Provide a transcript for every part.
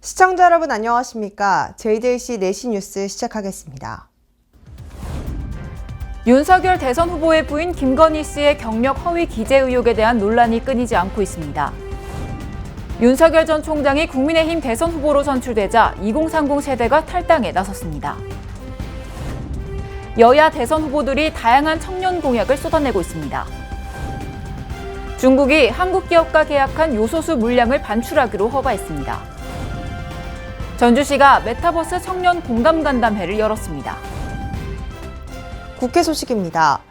시청자 여러분 안녕하십니까? JDC 4시 뉴스 시작하겠습니다. 윤석열 대선 후보의 부인 김건희 씨의 경력 허위 기재 의혹에 대한 논란이 끊이지 않고 있습니다. 윤석열 전 총장이 국민의힘 대선 후보로 선출되자 2030 세대가 탈당에 나섰습니다. 여야 대선 후보들이 다양한 청년 공약을 쏟아내고 있습니다. 중국이 한국 기업과 계약한 요소수 물량을 반출하기로 허가했습니다. 전주시가 메타버스 청년 공감 간담회를 열었습니다. 국회 소식입니다.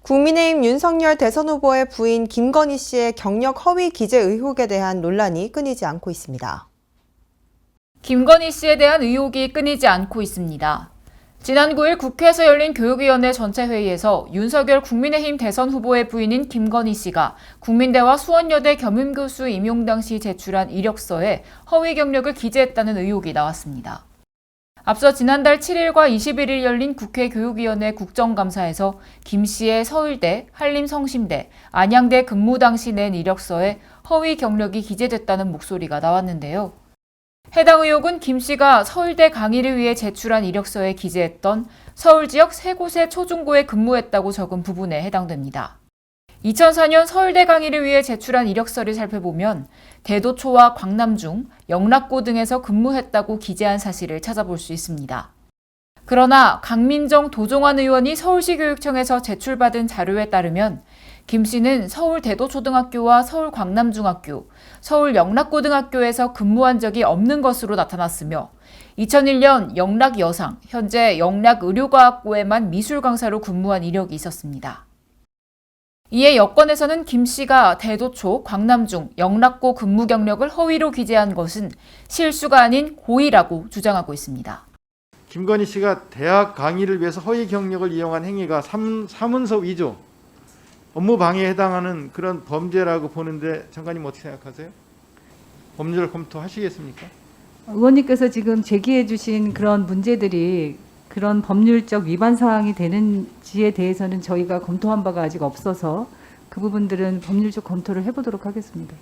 국민의힘 윤석열 대선 후보의 부인 김건희 씨의 경력 허위 기재 의혹에 대한 논란이 끊이지 않고 있습니다. 김건희 씨에 대한 의혹이 끊이지 않고 있습니다. 지난 9일 국회에서 열린 교육위원회 전체 회의에서 윤석열 국민의힘 대선 후보의 부인인 김건희 씨가 국민대와 수원여대 겸임교수 임용 당시 제출한 이력서에 허위 경력을 기재했다는 의혹이 나왔습니다. 앞서 지난달 7일과 21일 열린 국회 교육위원회 국정감사에서 김 씨의 서울대, 한림성심대, 안양대 근무 당시 낸 이력서에 허위 경력이 기재됐다는 목소리가 나왔는데요. 해당 의혹은 김 씨가 서울대 강의를 위해 제출한 이력서에 기재했던 서울 지역 3곳의 초중고에 근무했다고 적은 부분에 해당됩니다. 2004년 서울대 강의를 위해 제출한 이력서를 살펴보면 대도초와 광남중, 영락고 등에서 근무했다고 기재한 사실을 찾아볼 수 있습니다. 그러나 강민정 도종환 의원이 서울시 교육청에서 제출받은 자료에 따르면 김 씨는 서울 대도초등학교와 서울 광남중학교, 서울 영락고등학교에서 근무한 적이 없는 것으로 나타났으며 2001년 영락여상, 현재 영락의료과학고에만 미술 강사로 근무한 이력이 있었습니다. 이에 여권에서는 김 씨가 대도초, 광남중, 영락고 근무 경력을 허위로 기재한 것은 실수가 아닌 고의라고 주장하고 있습니다. 김건희 씨가 대학 강의를 위해서 허위 경력을 이용한 행위가 사문서 위조, 업무 방해에 해당하는 그런 범죄라고 보는데 장관님 어떻게 생각하세요? 법률 검토하시겠습니까? 의원님께서 지금 제기해 주신 그런 문제들이 그런 법률적 위반 사항이 되는지에 대해서는 저희가 검토한 바가 아직 없어서 그 부분들은 법률적 검토를 해보도록 하겠습니다.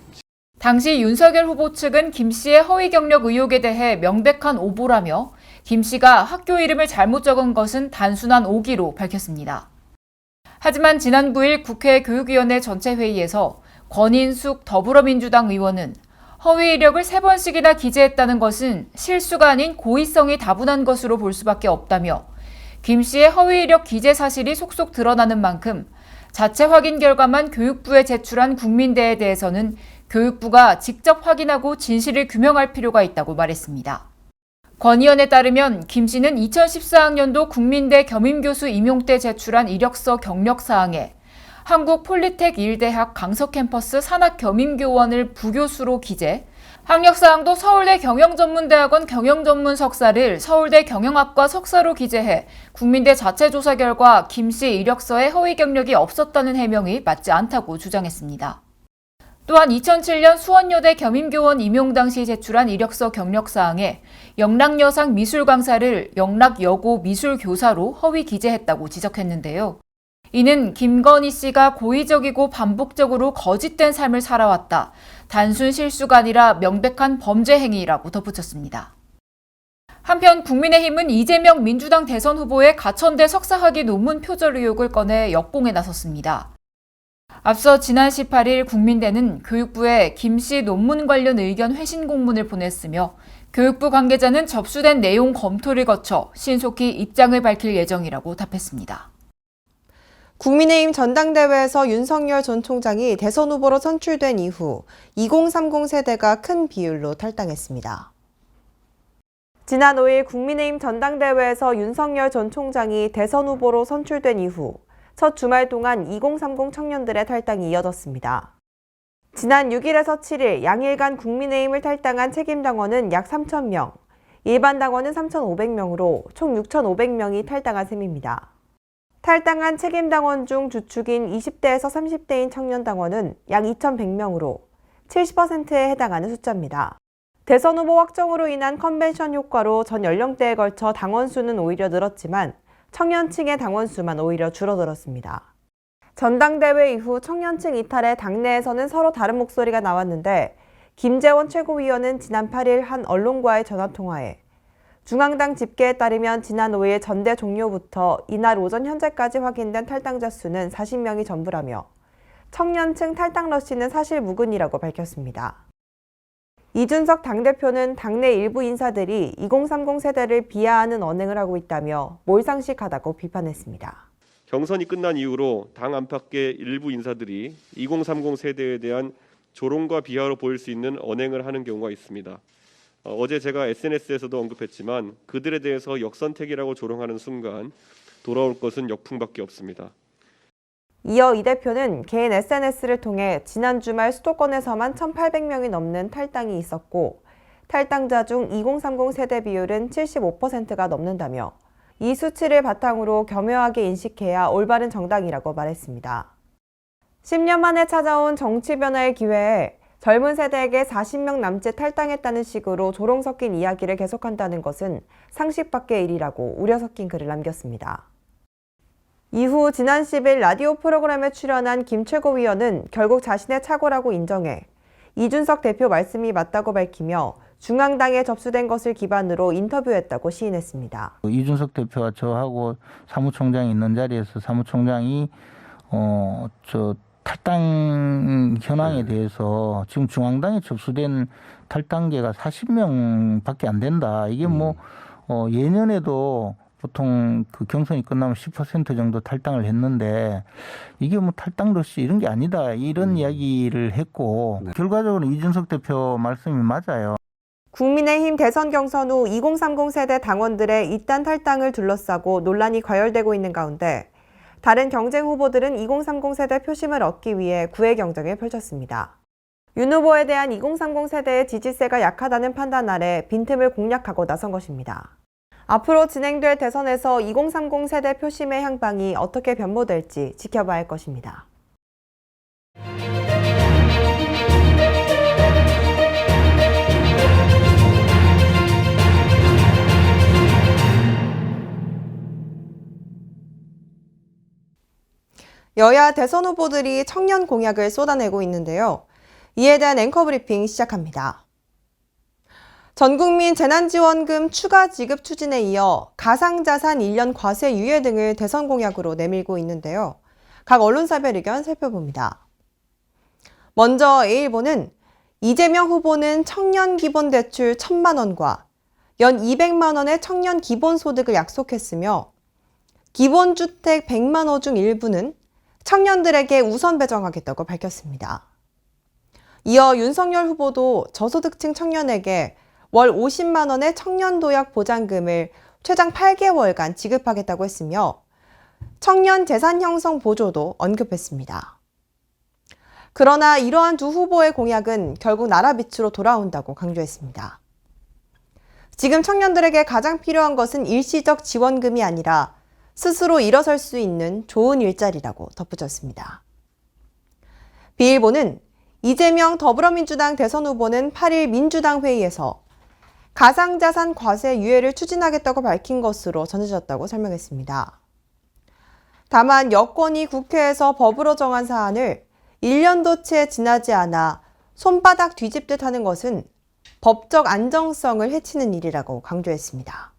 당시 윤석열 후보 측은 김 씨의 허위 경력 의혹에 대해 명백한 오보라며 김 씨가 학교 이름을 잘못 적은 것은 단순한 오기로 밝혔습니다. 하지만 지난 9일 국회 교육위원회 전체 회의에서 권인숙 더불어민주당 의원은 허위 이력을 3번씩이나 기재했다는 것은 실수가 아닌 고의성이 다분한 것으로 볼 수밖에 없다며 김 씨의 허위 이력 기재 사실이 속속 드러나는 만큼 자체 확인 결과만 교육부에 제출한 국민대에 대해서는 교육부가 직접 확인하고 진실을 규명할 필요가 있다고 말했습니다. 권 의원에 따르면 김 씨는 2014학년도 국민대 겸임교수 임용 때 제출한 이력서 경력사항에 한국폴리텍 일대학 강서캠퍼스 산학겸임교원을 부교수로 기재, 학력사항도 서울대 경영전문대학원 경영전문 석사를 서울대 경영학과 석사로 기재해 국민대 자체 조사 결과 김 씨 이력서에 허위 경력이 없었다는 해명이 맞지 않다고 주장했습니다. 또한 2007년 수원여대 겸임교원 임용 당시 제출한 이력서 경력사항에 영락여상 미술 강사를 영락여고 미술교사로 허위 기재했다고 지적했는데요. 이는 김건희 씨가 고의적이고 반복적으로 거짓된 삶을 살아왔다. 단순 실수가 아니라 명백한 범죄 행위라고 덧붙였습니다. 한편 국민의힘은 이재명 민주당 대선 후보의 가천대 석사학위 논문 표절 의혹을 꺼내 역공에 나섰습니다. 앞서 지난 18일 국민대는 교육부에 김 씨 논문 관련 의견 회신 공문을 보냈으며 교육부 관계자는 접수된 내용 검토를 거쳐 신속히 입장을 밝힐 예정이라고 답했습니다. 국민의힘 전당대회에서 윤석열 전 총장이 대선 후보로 선출된 이후 2030 세대가 큰 비율로 탈당했습니다. 지난 5일 국민의힘 전당대회에서 윤석열 전 총장이 대선 후보로 선출된 이후 첫 주말 동안 2030 청년들의 탈당이 이어졌습니다. 지난 6일에서 7일 양일간 국민의힘을 탈당한 책임당원은 약 3,000명, 일반 당원은 3,500명으로 총 6,500명이 탈당한 셈입니다. 탈당한 책임당원 중 주축인 20대에서 30대인 청년당원은 약 2,100명으로 70%에 해당하는 숫자입니다. 대선 후보 확정으로 인한 컨벤션 효과로 전 연령대에 걸쳐 당원 수는 오히려 늘었지만 청년층의 당원 수만 오히려 줄어들었습니다. 전당대회 이후 청년층 이탈에 당내에서는 서로 다른 목소리가 나왔는데 김재원 최고위원은 지난 8일 한 언론과의 전화통화에 중앙당 집계에 따르면 지난 5일 전대 종료부터 이날 오전 현재까지 확인된 탈당자 수는 40명이 전부라며 청년층 탈당 러시는 사실 무근이라고 밝혔습니다. 이준석 당대표는 당내 일부 인사들이 2030 세대를 비하하는 언행을 하고 있다며 몰상식하다고 비판했습니다. 경선이 끝난 이후로 당 안팎의 일부 인사들이 2030 세대에 대한 조롱과 비하로 보일 수 있는 언행을 하는 경우가 있습니다. 어제 제가 SNS에서도 언급했지만 그들에 대해서 역선택이라고 조롱하는 순간 돌아올 것은 역풍밖에 없습니다. 이어 이 대표는 개인 SNS를 통해 지난 주말 수도권에서만 1,800명이 넘는 탈당이 있었고 탈당자 중 2030 세대 비율은 75%가 넘는다며 이 수치를 바탕으로 겸허하게 인식해야 올바른 정당이라고 말했습니다. 10년 만에 찾아온 정치 변화의 기회에 젊은 세대에게 40명 남짓 탈당했다는 식으로 조롱 섞인 이야기를 계속한다는 것은 상식 밖의 일이라고 우려 섞인 글을 남겼습니다. 이후 지난 10일 라디오 프로그램에 출연한 김 최고위원은 결국 자신의 착오라고 인정해 이준석 대표 말씀이 맞다고 밝히며 중앙당에 접수된 것을 기반으로 인터뷰했다고 시인했습니다. 이준석 대표와 저하고 사무총장이 있는 자리에서 사무총장이 탈당 현황에 대해서 지금 중앙당에 접수된 탈당계가 40명밖에 안 된다. 이게 예년에도 보통 그 경선이 끝나면 10% 정도 탈당을 했는데 이게 탈당 러시 이런 게 아니다. 이런 이야기를 했고 결과적으로 이준석 대표 말씀이 맞아요. 국민의힘 대선 경선 후 2030 세대 당원들의 이딴 탈당을 둘러싸고 논란이 과열되고 있는 가운데 다른 경쟁 후보들은 2030 세대 표심을 얻기 위해 구애 경쟁을 펼쳤습니다. 윤 후보에 대한 2030 세대의 지지세가 약하다는 판단 아래 빈틈을 공략하고 나선 것입니다. 앞으로 진행될 대선에서 2030 세대 표심의 향방이 어떻게 변모될지 지켜봐야 할 것입니다. 여야 대선 후보들이 청년 공약을 쏟아내고 있는데요. 이에 대한 앵커 브리핑 시작합니다. 전국민 재난지원금 추가 지급 추진에 이어 가상자산 1년 과세 유예 등을 대선 공약으로 내밀고 있는데요. 각 언론사별 의견 살펴봅니다. 먼저 A일보는 이재명 후보는 청년 기본대출 1,000만 원과 연 200만 원의 청년 기본소득을 약속했으며 기본주택 100만 호 중 일부는 청년들에게 우선 배정하겠다고 밝혔습니다. 이어 윤석열 후보도 저소득층 청년에게 월 50만 원의 청년도약 보장금을 최장 8개월간 지급하겠다고 했으며 청년 재산 형성 보조도 언급했습니다. 그러나 이러한 두 후보의 공약은 결국 나라 빛으로 돌아온다고 강조했습니다. 지금 청년들에게 가장 필요한 것은 일시적 지원금이 아니라 스스로 일어설 수 있는 좋은 일자리라고 덧붙였습니다. B일보는 이재명 더불어민주당 대선 후보는 8일 민주당 회의에서 가상자산 과세 유예를 추진하겠다고 밝힌 것으로 전해졌다고 설명했습니다. 다만 여권이 국회에서 법으로 정한 사안을 1년도 채 지나지 않아 손바닥 뒤집듯 하는 것은 법적 안정성을 해치는 일이라고 강조했습니다.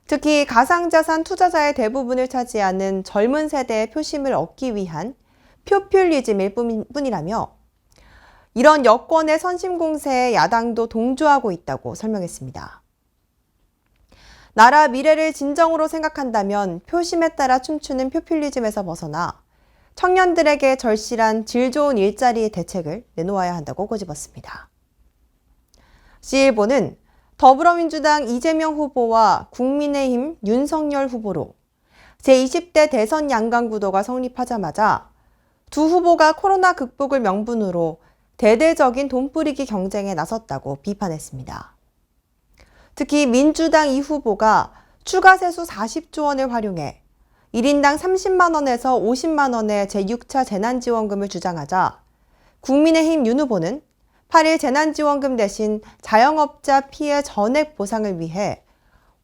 특히 가상자산 투자자의 대부분을 차지하는 젊은 세대의 표심을 얻기 위한 포퓰리즘일 뿐이라며 이런 여권의 선심 공세에 야당도 동조하고 있다고 설명했습니다. 나라 미래를 진정으로 생각한다면 표심에 따라 춤추는 포퓰리즘에서 벗어나 청년들에게 절실한 질 좋은 일자리의 대책을 내놓아야 한다고 꼬집었습니다. C일보는 더불어민주당 이재명 후보와 국민의힘 윤석열 후보로 제20대 대선 양강구도가 성립하자마자 두 후보가 코로나 극복을 명분으로 대대적인 돈뿌리기 경쟁에 나섰다고 비판했습니다. 특히 민주당 이 후보가 추가 세수 40조 원을 활용해 1인당 30만 원에서 50만 원의 제6차 재난지원금을 주장하자 국민의힘 윤 후보는 8일 재난지원금 대신 자영업자 피해 전액 보상을 위해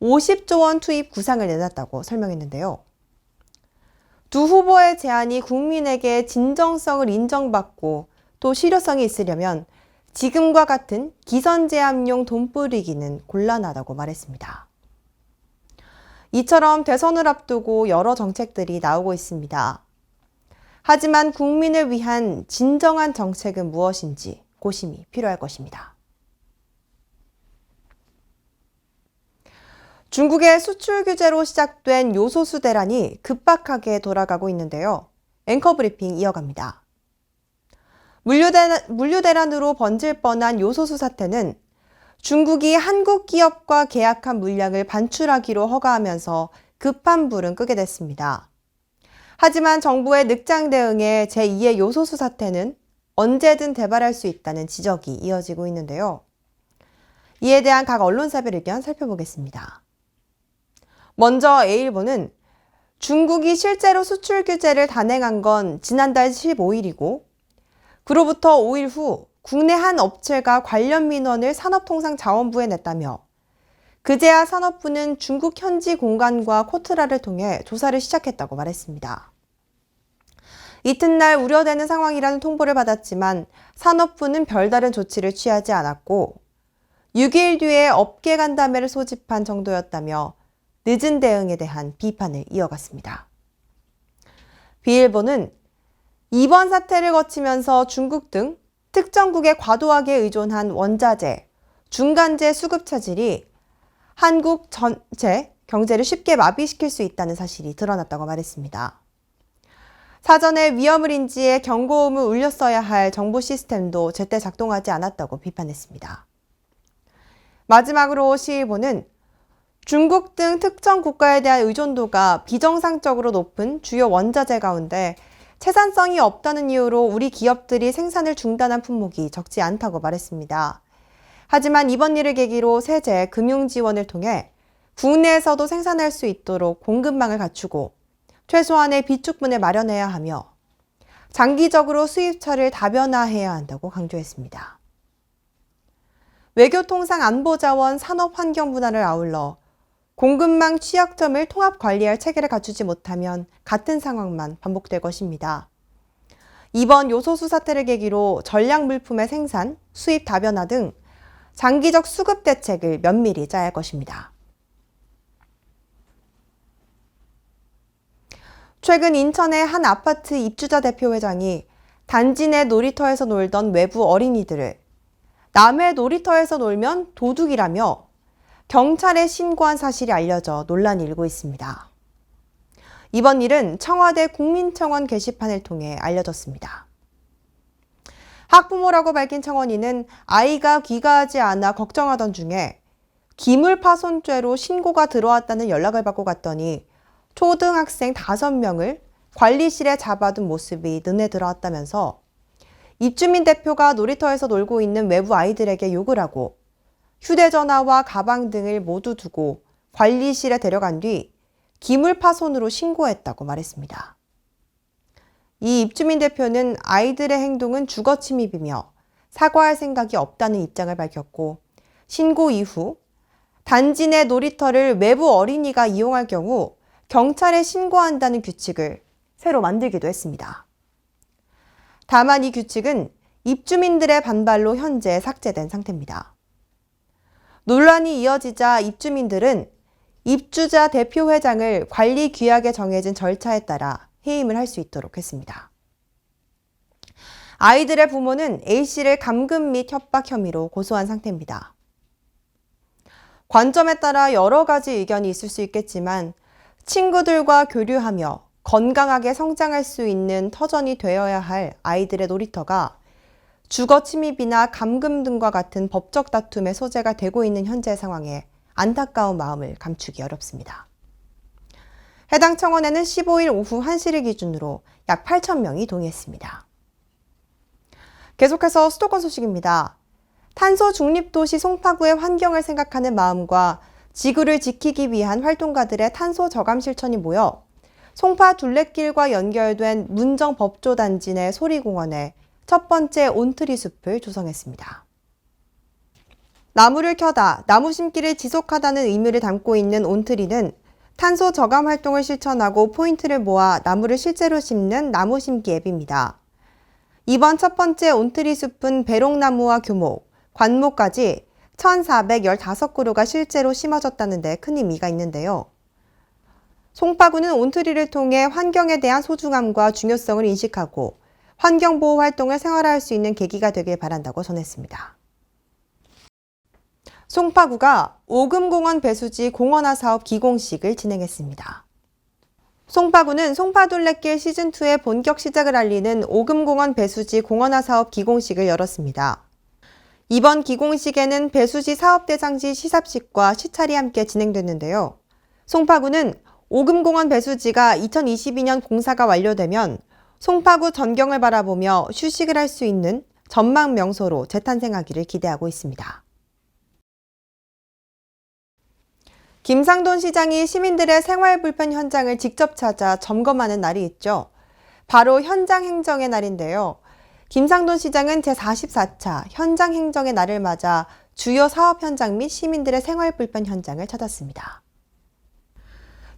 50조 원 투입 구상을 내놨다고 설명했는데요. 두 후보의 제안이 국민에게 진정성을 인정받고 또 실효성이 있으려면 지금과 같은 기선제압용 돈뿌리기는 곤란하다고 말했습니다. 이처럼 대선을 앞두고 여러 정책들이 나오고 있습니다. 하지만 국민을 위한 진정한 정책은 무엇인지 고심이 필요할 것입니다. 중국의 수출 규제로 시작된 요소수 대란이 급박하게 돌아가고 있는데요. 앵커 브리핑 이어갑니다. 물류 대란으로 번질 뻔한 요소수 사태는 중국이 한국 기업과 계약한 물량을 반출하기로 허가하면서 급한 불은 끄게 됐습니다. 하지만 정부의 늑장 대응에 제2의 요소수 사태는 언제든 대발할 수 있다는 지적이 이어지고 있는데요. 이에 대한 각 언론사별 의견 살펴보겠습니다. 먼저 A일보는 중국이 실제로 수출 규제를 단행한 건 지난달 15일이고 그로부터 5일 후 국내 한 업체가 관련 민원을 산업통상자원부에 냈다며 그제야 산업부는 중국 현지 공관과 코트라를 통해 조사를 시작했다고 말했습니다. 이튿날 우려되는 상황이라는 통보를 받았지만 산업부는 별다른 조치를 취하지 않았고 6일 뒤에 업계 간담회를 소집한 정도였다며 늦은 대응에 대한 비판을 이어갔습니다. B일보는 이번 사태를 거치면서 중국 등 특정국에 과도하게 의존한 원자재, 중간재 수급 차질이 한국 전체 경제를 쉽게 마비시킬 수 있다는 사실이 드러났다고 말했습니다. 사전에 위험을 인지해 경고음을 울렸어야 할 정보 시스템도 제때 작동하지 않았다고 비판했습니다. 마지막으로 시일보는 중국 등 특정 국가에 대한 의존도가 비정상적으로 높은 주요 원자재 가운데 생산성이 없다는 이유로 우리 기업들이 생산을 중단한 품목이 적지 않다고 말했습니다. 하지만 이번 일을 계기로 세제, 금융 지원을 통해 국내에서도 생산할 수 있도록 공급망을 갖추고 최소한의 비축분을 마련해야 하며 장기적으로 수입처를 다변화해야 한다고 강조했습니다. 외교통상안보자원 산업환경분할을 아울러 공급망 취약점을 통합 관리할 체계를 갖추지 못하면 같은 상황만 반복될 것입니다. 이번 요소수 사태를 계기로 전략 물품의 생산, 수입 다변화 등 장기적 수급 대책을 면밀히 짜야 할 것입니다. 최근 인천의 한 아파트 입주자 대표 회장이 단지 내 놀이터에서 놀던 외부 어린이들을 남의 놀이터에서 놀면 도둑이라며 경찰에 신고한 사실이 알려져 논란이 일고 있습니다. 이번 일은 청와대 국민청원 게시판을 통해 알려졌습니다. 학부모라고 밝힌 청원인은 아이가 귀가하지 않아 걱정하던 중에 기물파손죄로 신고가 들어왔다는 연락을 받고 갔더니 초등학생 5명을 관리실에 잡아둔 모습이 눈에 들어왔다면서 입주민 대표가 놀이터에서 놀고 있는 외부 아이들에게 욕을 하고 휴대전화와 가방 등을 모두 두고 관리실에 데려간 뒤 기물파손으로 신고했다고 말했습니다. 이 입주민 대표는 아이들의 행동은 주거침입이며 사과할 생각이 없다는 입장을 밝혔고 신고 이후 단지 내 놀이터를 외부 어린이가 이용할 경우 경찰에 신고한다는 규칙을 새로 만들기도 했습니다. 다만 이 규칙은 입주민들의 반발로 현재 삭제된 상태입니다. 논란이 이어지자 입주민들은 입주자 대표 회장을 관리 규약에 정해진 절차에 따라 해임을 할 수 있도록 했습니다. 아이들의 부모는 A씨를 감금 및 협박 혐의로 고소한 상태입니다. 관점에 따라 여러 가지 의견이 있을 수 있겠지만 친구들과 교류하며 건강하게 성장할 수 있는 터전이 되어야 할 아이들의 놀이터가 주거 침입이나 감금 등과 같은 법적 다툼의 소재가 되고 있는 현재 상황에 안타까운 마음을 감추기 어렵습니다. 해당 청원에는 15일 오후 1시를 기준으로 약 8,000명이 동의했습니다. 계속해서 수도권 소식입니다. 탄소 중립도시 송파구의 환경을 생각하는 마음과 지구를 지키기 위한 활동가들의 탄소 저감 실천이 모여 송파 둘레길과 연결된 문정 법조단지 내 소리공원에 첫 번째 온트리 숲을 조성했습니다. 나무를 켜다, 나무 심기를 지속하다는 의미를 담고 있는 온트리는 탄소 저감 활동을 실천하고 포인트를 모아 나무를 실제로 심는 나무 심기 앱입니다. 이번 첫 번째 온트리 숲은 배롱나무와 교목, 관목까지 1,415그루가 실제로 심어졌다는 데 큰 의미가 있는데요. 송파구는 온트리를 통해 환경에 대한 소중함과 중요성을 인식하고 환경보호 활동을 생활화할 수 있는 계기가 되길 바란다고 전했습니다. 송파구가 오금공원 배수지 공원화 사업 기공식을 진행했습니다. 송파구는 송파둘레길 시즌2의 본격 시작을 알리는 오금공원 배수지 공원화 사업 기공식을 열었습니다. 이번 기공식에는 배수지 사업 대상지 시삽식과 시찰이 함께 진행됐는데요. 송파구는 오금공원 배수지가 2022년 공사가 완료되면 송파구 전경을 바라보며 휴식을 할 수 있는 전망 명소로 재탄생하기를 기대하고 있습니다. 김상돈 시장이 시민들의 생활 불편 현장을 직접 찾아 점검하는 날이 있죠. 바로 현장 행정의 날인데요. 김상돈 시장은 제44차 현장 행정의 날을 맞아 주요 사업 현장 및 시민들의 생활 불편 현장을 찾았습니다.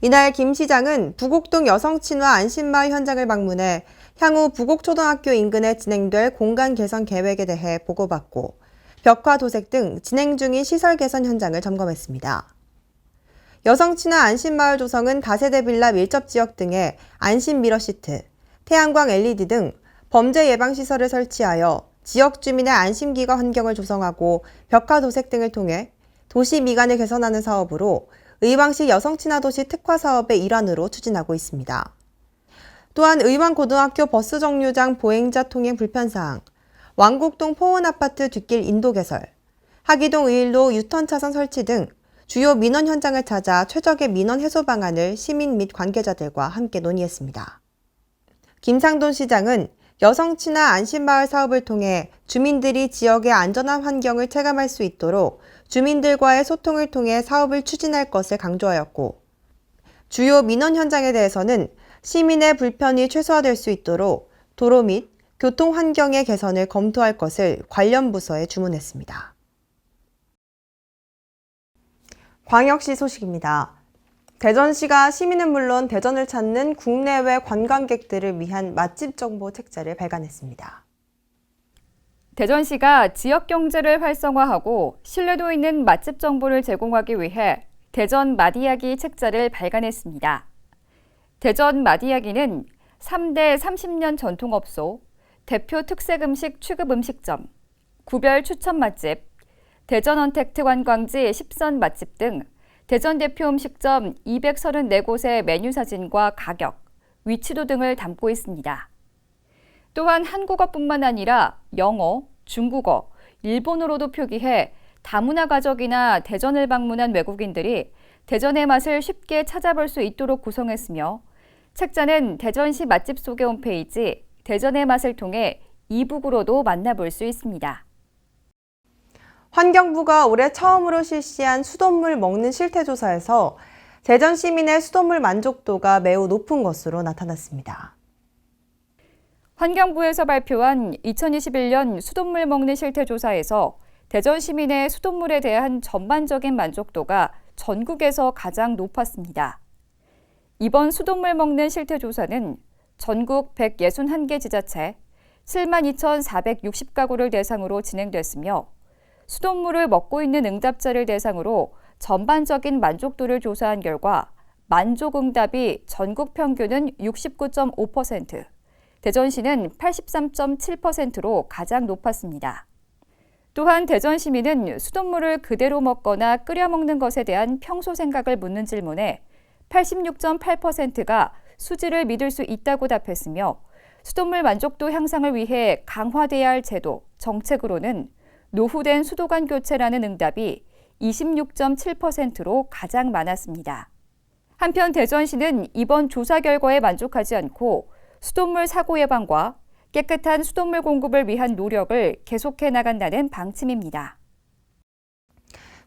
이날 김 시장은 부곡동 여성친화 안심마을 현장을 방문해 향후 부곡초등학교 인근에 진행될 공간 개선 계획에 대해 보고받고 벽화 도색 등 진행 중인 시설 개선 현장을 점검했습니다. 여성친화 안심마을 조성은 다세대 빌라 밀접 지역 등에 안심 미러 시트, 태양광 LED 등 범죄 예방 시설을 설치하여 지역 주민의 안심기가 환경을 조성하고 벽화 도색 등을 통해 도시 미관을 개선하는 사업으로 의왕시 여성친화도시 특화 사업의 일환으로 추진하고 있습니다. 또한 의왕고등학교 버스 정류장 보행자 통행 불편사항, 왕곡동 포은아파트 뒷길 인도 개설, 하기동 의일로 유턴 차선 설치 등 주요 민원 현장을 찾아 최적의 민원 해소 방안을 시민 및 관계자들과 함께 논의했습니다. 김상돈 시장은 여성친화 안심마을 사업을 통해 주민들이 지역의 안전한 환경을 체감할 수 있도록 주민들과의 소통을 통해 사업을 추진할 것을 강조하였고, 주요 민원 현장에 대해서는 시민의 불편이 최소화될 수 있도록 도로 및 교통 환경의 개선을 검토할 것을 관련 부서에 주문했습니다. 광역시 소식입니다. 대전시가 시민은 물론 대전을 찾는 국내외 관광객들을 위한 맛집 정보 책자를 발간했습니다. 대전시가 지역 경제를 활성화하고 신뢰도 있는 맛집 정보를 제공하기 위해 대전 맛이야기 책자를 발간했습니다. 대전 맛이야기는 3대 30년 전통업소, 대표 특색 음식 취급 음식점, 구별 추천 맛집, 대전 언택트 관광지 10선 맛집 등 대전 대표 음식점 234곳의 메뉴 사진과 가격, 위치도 등을 담고 있습니다. 또한 한국어뿐만 아니라 영어, 중국어, 일본어로도 표기해 다문화 가족이나 대전을 방문한 외국인들이 대전의 맛을 쉽게 찾아볼 수 있도록 구성했으며 책자는 대전시 맛집 소개 홈페이지 대전의 맛을 통해 이북으로도 만나볼 수 있습니다. 환경부가 올해 처음으로 실시한 수돗물 먹는 실태조사에서 대전 시민의 수돗물 만족도가 매우 높은 것으로 나타났습니다. 환경부에서 발표한 2021년 수돗물 먹는 실태조사에서 대전 시민의 수돗물에 대한 전반적인 만족도가 전국에서 가장 높았습니다. 이번 수돗물 먹는 실태조사는 전국 161개 지자체 72,460가구를 대상으로 진행됐으며 수돗물을 먹고 있는 응답자를 대상으로 전반적인 만족도를 조사한 결과 만족응답이 전국 평균은 69.5%, 대전시는 83.7%로 가장 높았습니다. 또한 대전 시민은 수돗물을 그대로 먹거나 끓여 먹는 것에 대한 평소 생각을 묻는 질문에 86.8%가 수질을 믿을 수 있다고 답했으며 수돗물 만족도 향상을 위해 강화돼야 할 제도, 정책으로는 노후된 수도관 교체라는 응답이 26.7%로 가장 많았습니다. 한편 대전시는 이번 조사 결과에 만족하지 않고 수돗물 사고 예방과 깨끗한 수돗물 공급을 위한 노력을 계속해 나간다는 방침입니다.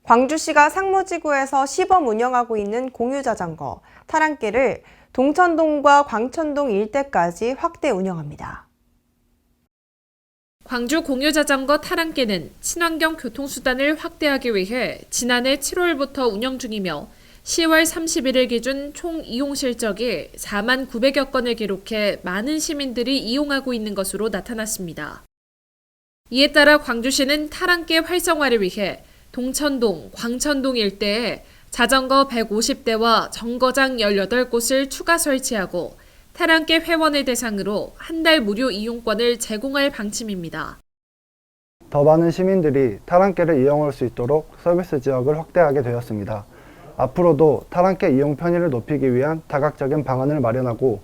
광주시가 상무지구에서 시범 운영하고 있는 공유자전거, 타랑길을 동천동과 광천동 일대까지 확대 운영합니다. 광주 공유자전거 타랑길은 친환경 교통수단을 확대하기 위해 지난해 7월부터 운영 중이며 10월 31일 기준 총 이용 실적이 4만 900여 건을 기록해 많은 시민들이 이용하고 있는 것으로 나타났습니다. 이에 따라 광주시는 탈환길 활성화를 위해 동천동, 광천동 일대에 자전거 150대와 정거장 18곳을 추가 설치하고 탈환길 회원을 대상으로 한 달 무료 이용권을 제공할 방침입니다. 더 많은 시민들이 탈환길을 이용할 수 있도록 서비스 지역을 확대하게 되었습니다. 앞으로도 탈환길 이용 편의를 높이기 위한 다각적인 방안을 마련하고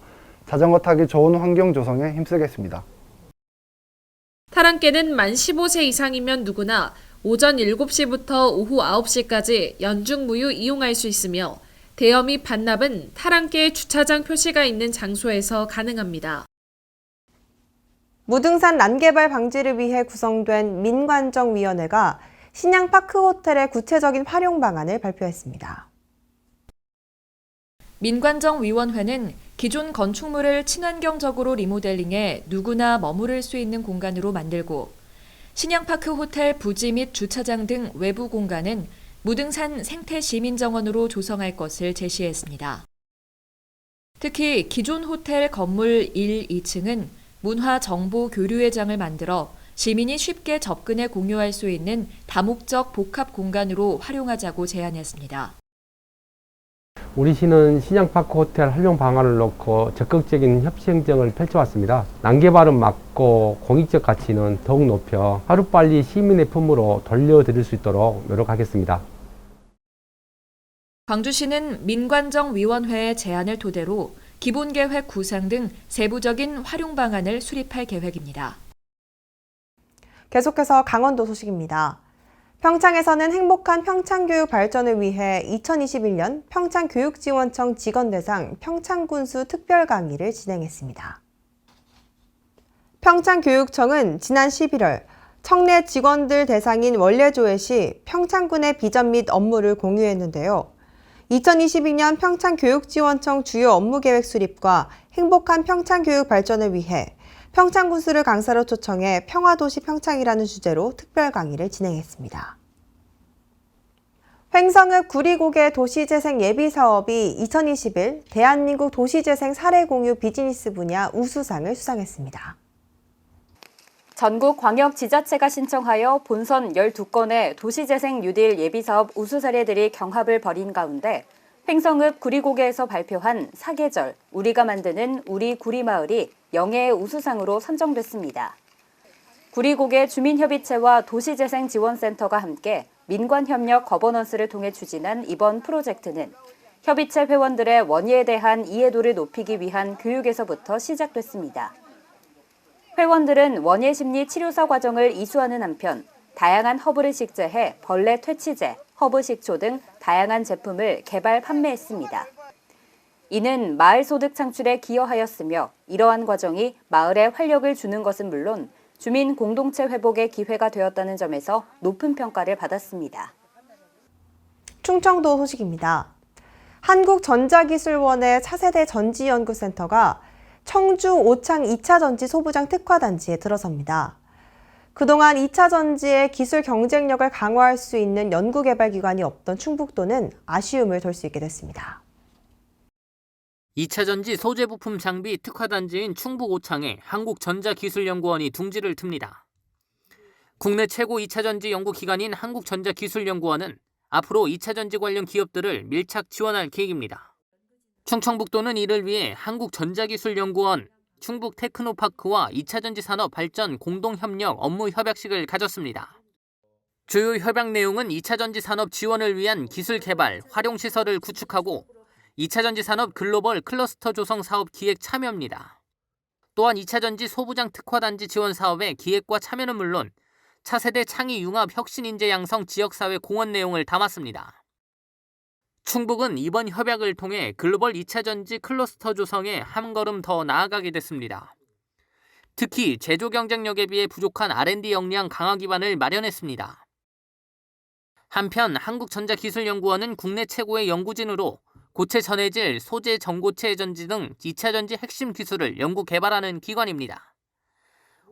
자전거 타기 좋은 환경 조성에 힘쓰겠습니다. 탈환길은 만 15세 이상이면 누구나 오전 7시부터 오후 9시까지 연중 무휴 이용할 수 있으며 대여 및 반납은 탈환길 주차장 표시가 있는 장소에서 가능합니다. 무등산 난개발 방지를 위해 구성된 민관정위원회가 신양파크호텔의 구체적인 활용 방안을 발표했습니다. 민관정위원회는 기존 건축물을 친환경적으로 리모델링해 누구나 머무를 수 있는 공간으로 만들고 신양파크 호텔 부지 및 주차장 등 외부 공간은 무등산 생태시민정원으로 조성할 것을 제시했습니다. 특히 기존 호텔 건물 1, 2층은 문화정보교류회장을 만들어 시민이 쉽게 접근해 공유할 수 있는 다목적 복합 공간으로 활용하자고 제안했습니다. 우리 시는 신양파크 호텔 활용 방안을 놓고 적극적인 협치 행정을 펼쳐왔습니다. 난개발은 막고 공익적 가치는 더욱 높여 하루빨리 시민의 품으로 돌려드릴 수 있도록 노력하겠습니다. 광주시는 민관정위원회의 제안을 토대로 기본계획 구상 등 세부적인 활용 방안을 수립할 계획입니다. 계속해서 강원도 소식입니다. 평창에서는 행복한 평창교육 발전을 위해 2021년 평창교육지원청 직원 대상 평창군수 특별 강의를 진행했습니다. 평창교육청은 지난 11월 청내 직원들 대상인 원래조회 시 평창군의 비전 및 업무를 공유했는데요. 2022년 평창교육지원청 주요 업무계획 수립과 행복한 평창교육 발전을 위해 평창군수를 강사로 초청해 평화도시 평창이라는 주제로 특별 강의를 진행했습니다. 횡성읍 구리고개 도시재생 예비사업이 2021 대한민국 도시재생 사례공유 비즈니스 분야 우수상을 수상했습니다. 전국 광역지자체가 신청하여 본선 12건의 도시재생 뉴딜 예비사업 우수 사례들이 경합을 벌인 가운데 횡성읍 구리고개에서 발표한 사계절, 우리가 만드는 우리 구리마을이 영예의 우수상으로 선정됐습니다. 구리고개 주민협의체와 도시재생지원센터가 함께 민관협력 거버넌스를 통해 추진한 이번 프로젝트는 협의체 회원들의 원예에 대한 이해도를 높이기 위한 교육에서부터 시작됐습니다. 회원들은 원예 심리 치료사 과정을 이수하는 한편 다양한 허브를 식재해 벌레 퇴치제, 허브 식초 등 다양한 제품을 개발 판매했습니다. 이는 마을 소득 창출에 기여하였으며 이러한 과정이 마을에 활력을 주는 것은 물론 주민 공동체 회복의 기회가 되었다는 점에서 높은 평가를 받았습니다. 충청도 소식입니다. 한국전자기술원의 차세대 전지연구센터가 청주 오창 2차 전지 소부장 특화단지에 들어섭니다. 그동안 2차 전지의 기술 경쟁력을 강화할 수 있는 연구개발기관이 없던 충북도는 아쉬움을 덜 수 있게 됐습니다. 2차 전지 소재 부품 장비 특화단지인 충북 오창에 한국전자기술연구원이 둥지를 틉니다. 국내 최고 2차 전지 연구기관인 한국전자기술연구원은 앞으로 2차 전지 관련 기업들을 밀착 지원할 계획입니다. 충청북도는 이를 위해 한국전자기술연구원, 충북테크노파크와 2차 전지 산업 발전 공동협력 업무 협약식을 가졌습니다. 주요 협약 내용은 2차 전지 산업 지원을 위한 기술 개발, 활용 시설을 구축하고 2차 전지 산업 글로벌 클러스터 조성 사업 기획 참여입니다. 또한 2차 전지 소부장 특화단지 지원 사업의 기획과 참여는 물론 차세대 창의 융합 혁신 인재 양성 지역사회 공헌 내용을 담았습니다. 충북은 이번 협약을 통해 글로벌 2차 전지 클러스터 조성에 한 걸음 더 나아가게 됐습니다. 특히 제조 경쟁력에 비해 부족한 R&D 역량 강화 기반을 마련했습니다. 한편 한국전자기술연구원은 국내 최고의 연구진으로 고체 전해질, 소재 전고체 전지 등 2차 전지 핵심 기술을 연구 개발하는 기관입니다.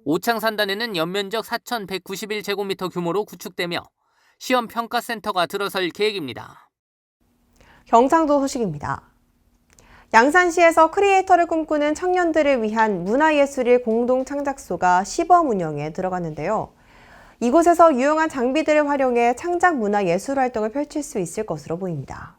오창산단에는 연면적 4,191제곱미터 규모로 구축되며 시험평가센터가 들어설 계획입니다. 경상도 소식입니다. 양산시에서 크리에이터를 꿈꾸는 청년들을 위한 문화예술일 공동창작소가 시범 운영에 들어갔는데요. 이곳에서 유용한 장비들을 활용해 창작 문화예술 활동을 펼칠 수 있을 것으로 보입니다.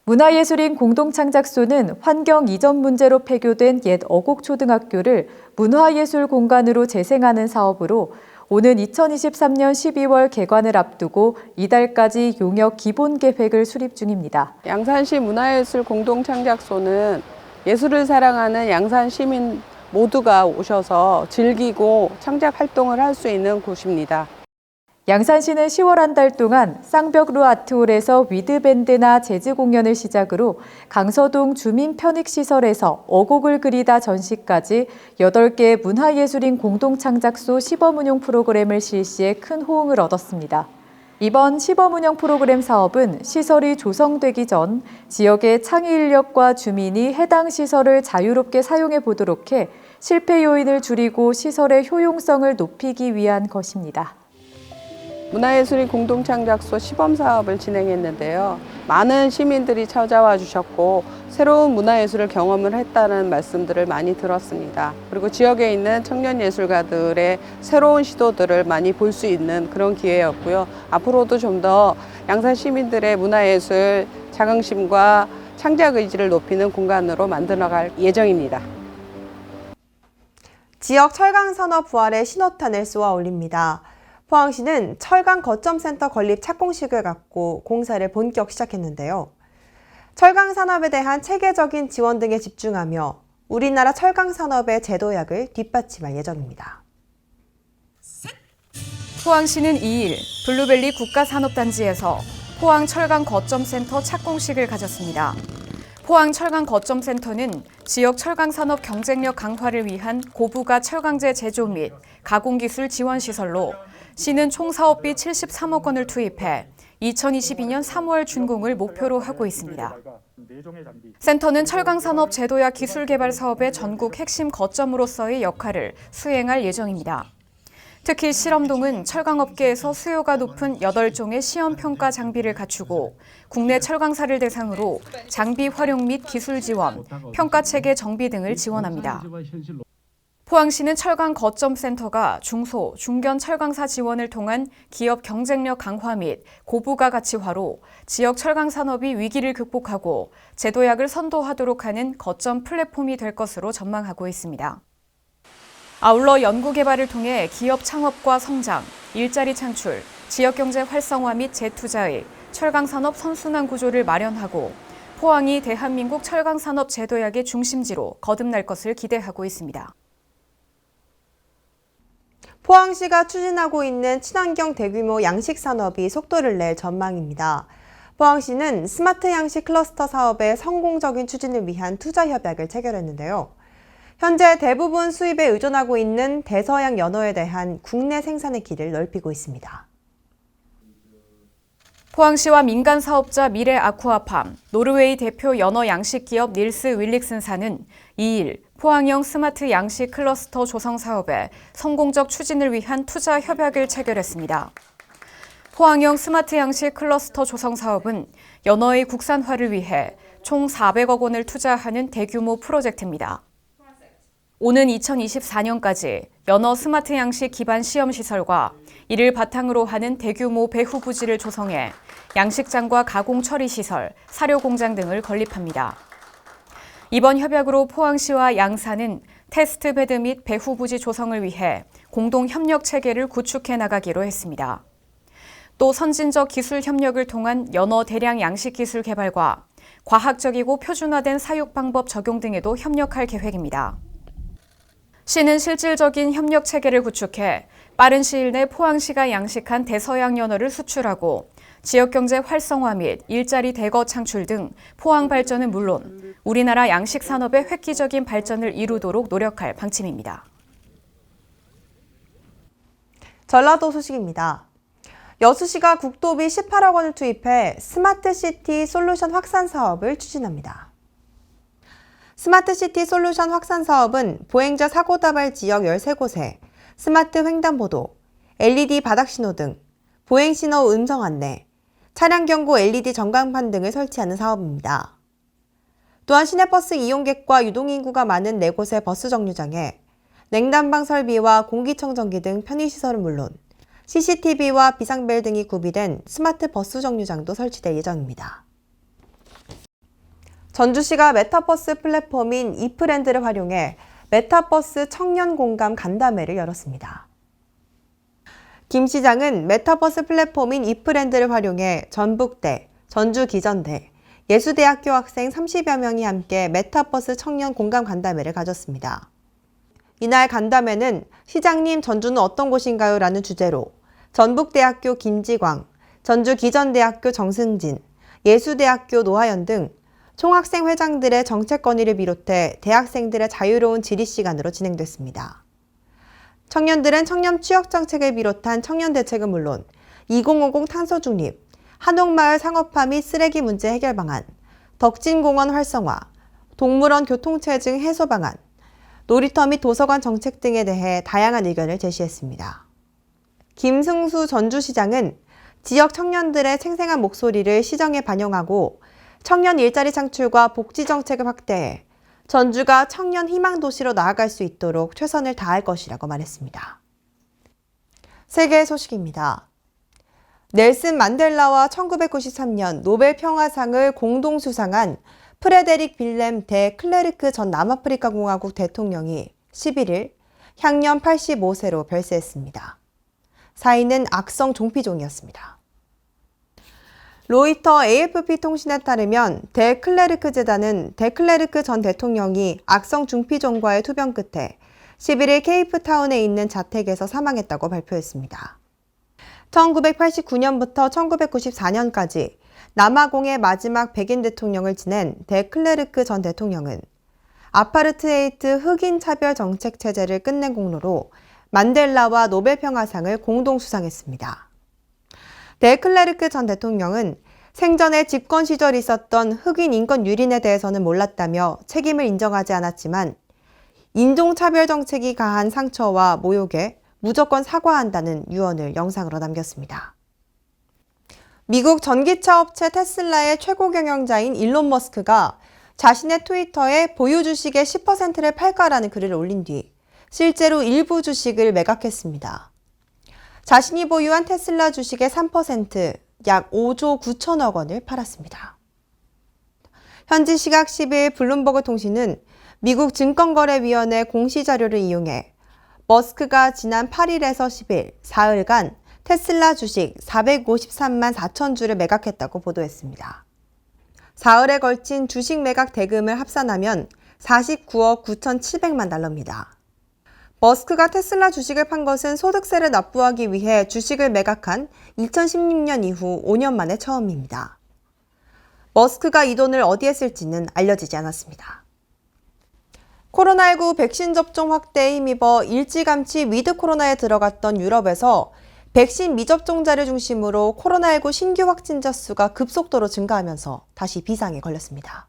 문화예술인 공동창작소는 환경 이전 문제로 폐교된 옛 어곡초등학교를 문화예술 공간으로 재생하는 사업으로 오는 2023년 12월 개관을 앞두고 이달까지 용역 기본 계획을 수립 중입니다. 양산시 문화예술 공동창작소는 예술을 사랑하는 양산 시민 모두가 오셔서 즐기고 창작 활동을 할 수 있는 곳입니다. 양산시는 10월 한 달 동안 쌍벽루 아트홀에서 위드밴드나 재즈 공연을 시작으로 강서동 주민편익시설에서 어곡을 그리다 전시까지 8개의 문화예술인 공동창작소 시범운용 프로그램을 실시해 큰 호응을 얻었습니다. 이번 시범운영 프로그램 사업은 시설이 조성되기 전 지역의 창의 인력과 주민이 해당 시설을 자유롭게 사용해 보도록 해 실패 요인을 줄이고 시설의 효용성을 높이기 위한 것입니다. 문화예술인 공동창작소 시범사업을 진행했는데요. 많은 시민들이 찾아와 주셨고 새로운 문화예술을 경험을 했다는 말씀들을 많이 들었습니다. 그리고 지역에 있는 청년예술가들의 새로운 시도들을 많이 볼 수 있는 그런 기회였고요. 앞으로도 좀 더 양산 시민들의 문화예술 자긍심과 창작 의지를 높이는 공간으로 만들어갈 예정입니다. 지역 철강산업 부활에 신호탄을 쏘아 올립니다. 포항시는 철강 거점센터 건립 착공식을 갖고 공사를 본격 시작했는데요. 철강 산업에 대한 체계적인 지원 등에 집중하며 우리나라 철강 산업의 제도약을 뒷받침할 예정입니다. 포항시는 2일 블루벨리 국가산업단지에서 포항 철강 거점센터 착공식을 가졌습니다. 포항 철강 거점센터는 지역 철강 산업 경쟁력 강화를 위한 고부가 철강제 제조 및 가공기술 지원 시설로 시는 총 사업비 73억 원을 투입해 2022년 3월 준공을 목표로 하고 있습니다. 센터는 철강산업 제도약 기술개발 사업의 전국 핵심 거점으로서의 역할을 수행할 예정입니다. 특히 실험동은 철강업계에서 수요가 높은 8종의 시험평가 장비를 갖추고 국내 철강사를 대상으로 장비 활용 및 기술 지원, 평가체계 정비 등을 지원합니다. 포항시는 철강 거점센터가 중소, 중견 철강사 지원을 통한 기업 경쟁력 강화 및 고부가 가치화로 지역 철강 산업이 위기를 극복하고 제도약을 선도하도록 하는 거점 플랫폼이 될 것으로 전망하고 있습니다. 아울러 연구개발을 통해 기업 창업과 성장, 일자리 창출, 지역경제 활성화 및 재투자의 철강산업 선순환 구조를 마련하고 포항이 대한민국 철강산업 제도약의 중심지로 거듭날 것을 기대하고 있습니다. 포항시가 추진하고 있는 친환경 대규모 양식 산업이 속도를 낼 전망입니다. 포항시는 스마트 양식 클러스터 사업의 성공적인 추진을 위한 투자 협약을 체결했는데요. 현재 대부분 수입에 의존하고 있는 대서양 연어에 대한 국내 생산의 길을 넓히고 있습니다. 포항시와 민간 사업자 미래 아쿠아팜, 노르웨이 대표 연어 양식 기업 닐스 윌릭슨사는 2일 포항형 스마트 양식 클러스터 조성 사업의 성공적 추진을 위한 투자 협약을 체결했습니다. 포항형 스마트 양식 클러스터 조성 사업은 연어의 국산화를 위해 총 400억 원을 투자하는 대규모 프로젝트입니다. 오는 2024년까지 연어 스마트 양식 기반 시험시설과 이를 바탕으로 하는 대규모 배후 부지를 조성해 양식장과 가공 처리 시설, 사료 공장 등을 건립합니다. 이번 협약으로 포항시와 양산은 테스트 베드 및 배후 부지 조성을 위해 공동 협력 체계를 구축해 나가기로 했습니다. 또 선진적 기술 협력을 통한 연어 대량 양식 기술 개발과 과학적이고 표준화된 사육 방법 적용 등에도 협력할 계획입니다. 시는 실질적인 협력 체계를 구축해 빠른 시일 내 포항시가 양식한 대서양 연어를 수출하고 지역경제 활성화 및 일자리 대거 창출 등 포항 발전은 물론 우리나라 양식 산업의 획기적인 발전을 이루도록 노력할 방침입니다. 전라도 소식입니다. 여수시가 국도비 18억 원을 투입해 스마트시티 솔루션 확산 사업을 추진합니다. 스마트시티 솔루션 확산 사업은 보행자 사고 다발 지역 13곳에 스마트 횡단보도, LED 바닥신호 등 보행신호 음성 안내, 차량 경고 LED 전광판 등을 설치하는 사업입니다. 또한 시내버스 이용객과 유동인구가 많은 4곳의 버스 정류장에 냉난방 설비와 공기청정기 등 편의시설은 물론 CCTV와 비상벨 등이 구비된 스마트 버스 정류장도 설치될 예정입니다. 전주시가 메타버스 플랫폼인 이프랜드를 활용해 메타버스 청년 공감 간담회를 열었습니다. 김 시장은 메타버스 플랫폼인 이프랜드를 활용해 전북대, 전주기전대, 예수대학교 학생 30여 명이 함께 메타버스 청년 공감 간담회를 가졌습니다. 이날 간담회는 시장님 전주는 어떤 곳인가요? 라는 주제로 전북대학교 김지광, 전주기전대학교 정승진, 예수대학교 노하연 등 총학생 회장들의 정책 건의를 비롯해 대학생들의 자유로운 질의 시간으로 진행됐습니다. 청년들은 청년 취업 정책을 비롯한 청년 대책은 물론 2050 탄소 중립, 한옥마을 상업화 및 쓰레기 문제 해결 방안, 덕진공원 활성화, 동물원 교통체증 해소 방안, 놀이터 및 도서관 정책 등에 대해 다양한 의견을 제시했습니다. 김승수 전주시장은 지역 청년들의 생생한 목소리를 시정에 반영하고 청년 일자리 창출과 복지 정책을 확대해 전주가 청년 희망 도시로 나아갈 수 있도록 최선을 다할 것이라고 말했습니다. 세계 소식입니다. 넬슨 만델라와 1993년 노벨 평화상을 공동 수상한 프레데릭 빌렘 데 클레르크 전 남아프리카 공화국 대통령이 11일 향년 85세로 별세했습니다. 사인은 악성 종피종이었습니다. 로이터 AFP 통신에 따르면 데 클레르크 재단은 데 클레르크 전 대통령이 악성 중피종과의 투병 끝에 11일 케이프타운에 있는 자택에서 사망했다고 발표했습니다. 1989년부터 1994년까지 남아공의 마지막 백인 대통령을 지낸 데 클레르크 전 대통령은 아파르트헤이트 흑인 차별 정책 체제를 끝낸 공로로 만델라와 노벨 평화상을 공동 수상했습니다. 데 클레르크 전 대통령은 생전에 집권 시절 있었던 흑인 인권 유린에 대해서는 몰랐다며 책임을 인정하지 않았지만 인종차별 정책이 가한 상처와 모욕에 무조건 사과한다는 유언을 영상으로 남겼습니다. 미국 전기차 업체 테슬라의 최고 경영자인 일론 머스크가 자신의 트위터에 보유 주식의 10%를 팔까라는 글을 올린 뒤 실제로 일부 주식을 매각했습니다. 자신이 보유한 테슬라 주식의 3%, 약 5조 9천억 원을 팔았습니다. 현지 시각 10일 블룸버그 통신은 미국 증권거래위원회 공시자료를 이용해 머스크가 지난 8일에서 10일, 사흘간 테슬라 주식 453만 4천 주를 매각했다고 보도했습니다. 사흘에 걸친 주식 매각 대금을 합산하면 49억 9,700만 달러입니다. 머스크가 테슬라 주식을 판 것은 소득세를 납부하기 위해 주식을 매각한 2016년 이후 5년 만에 처음입니다. 머스크가 이 돈을 어디에 쓸지는 알려지지 않았습니다. 코로나19 백신 접종 확대에 힘입어 일찌감치 위드 코로나에 들어갔던 유럽에서 백신 미접종자를 중심으로 코로나19 신규 확진자 수가 급속도로 증가하면서 다시 비상에 걸렸습니다.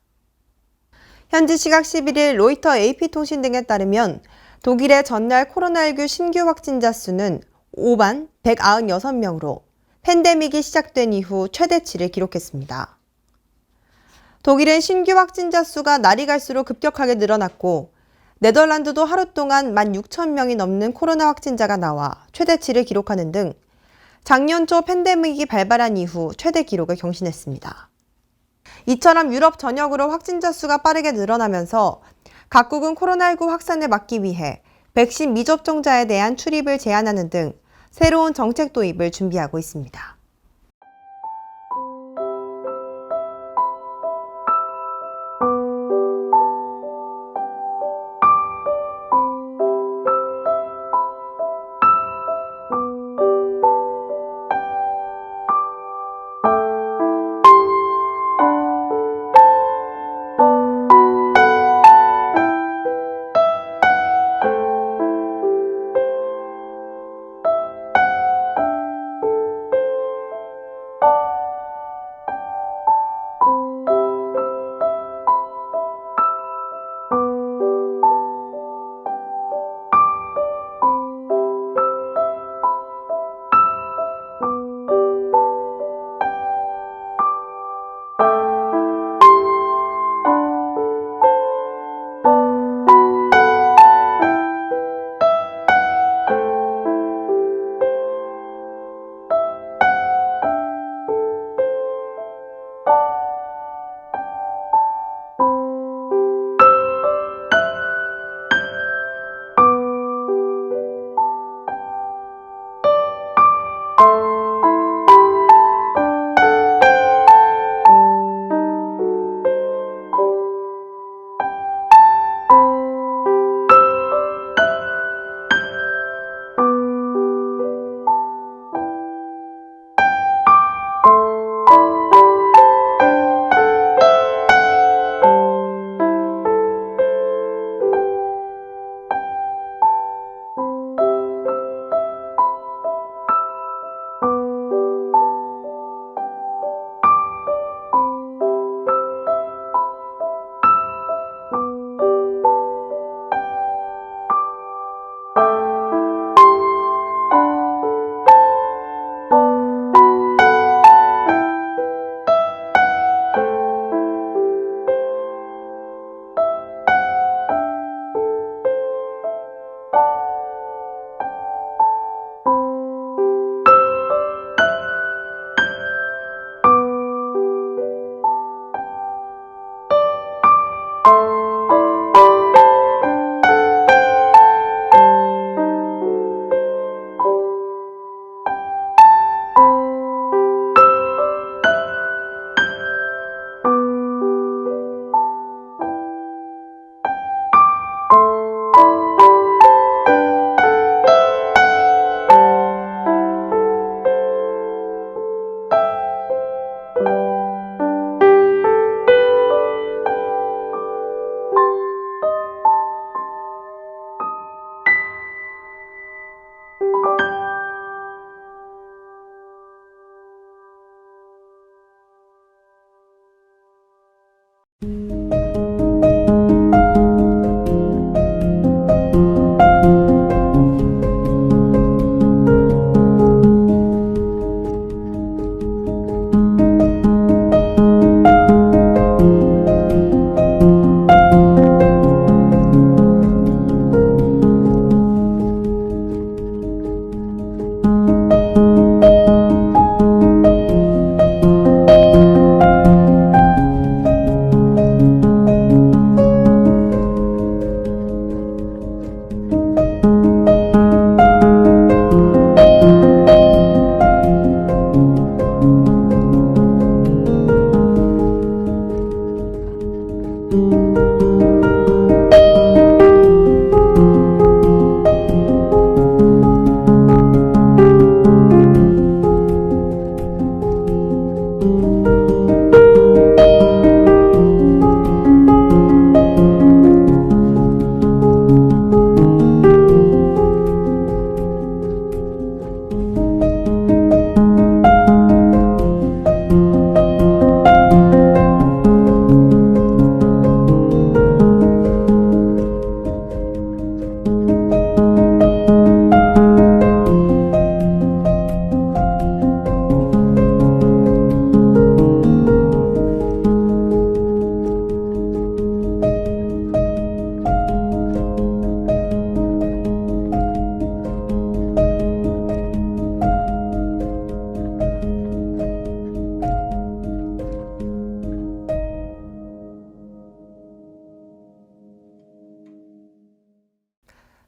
현지 시각 11일 로이터 AP통신 등에 따르면 독일의 전날 코로나19 신규 확진자 수는 5만 196명으로 팬데믹이 시작된 이후 최대치를 기록했습니다. 독일은 신규 확진자 수가 날이 갈수록 급격하게 늘어났고 네덜란드도 하루 동안 16,000명이 넘는 코로나 확진자가 나와 최대치를 기록하는 등 작년 초 팬데믹이 발발한 이후 최대 기록을 경신했습니다. 이처럼 유럽 전역으로 확진자 수가 빠르게 늘어나면서 각국은 코로나19 확산을 막기 위해 백신 미접종자에 대한 출입을 제한하는 등 새로운 정책 도입을 준비하고 있습니다.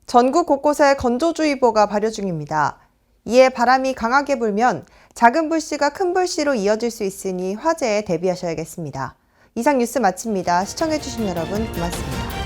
전국 곳곳에 건조주의보가 발효 중입니다. 이에 바람이 강하게 불면 작은 불씨가 큰 불씨로 이어질 수 있으니 화재에 대비하셔야겠습니다. 이상 뉴스 마칩니다. 시청해주신 여러분 고맙습니다.